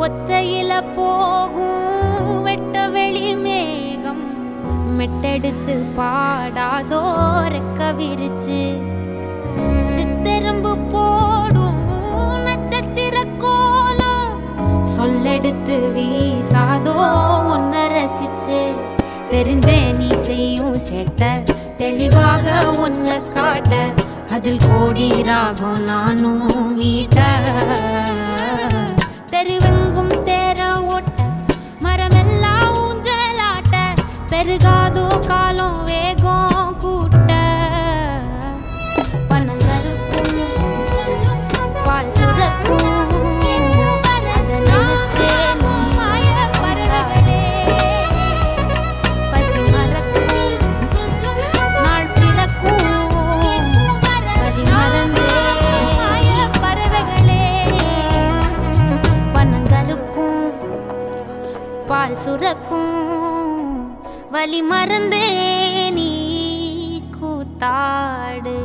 ஒத்தையில போகும் வெட்ட வெளி மேகம் மெட்டெடுத்து பாடாதோ ரெக்க விரிச்சு சித்தெரும்பு போடும் நட்சத்திர கோலம் சொல்லெடுத்து வீசாதோ உன்னை ரசிச்சு தெரிஞ்சே நீ செய்யும் சேட்ட தெளிவாக உன்னை காட்ட அதில் கோடி ராகம் நானும் மீட்ட தெருவெங்கும் தேர ஓட்ட மரமெல்லாம் ஊஞ்சலாட்ட பெருகாதோ காலம் வேகம் கூட்ட பனங்கருக்கும் பால் சுரக்கும் பால் சுரக்கும் வலி மறந்தே நீ கூத்தாடு.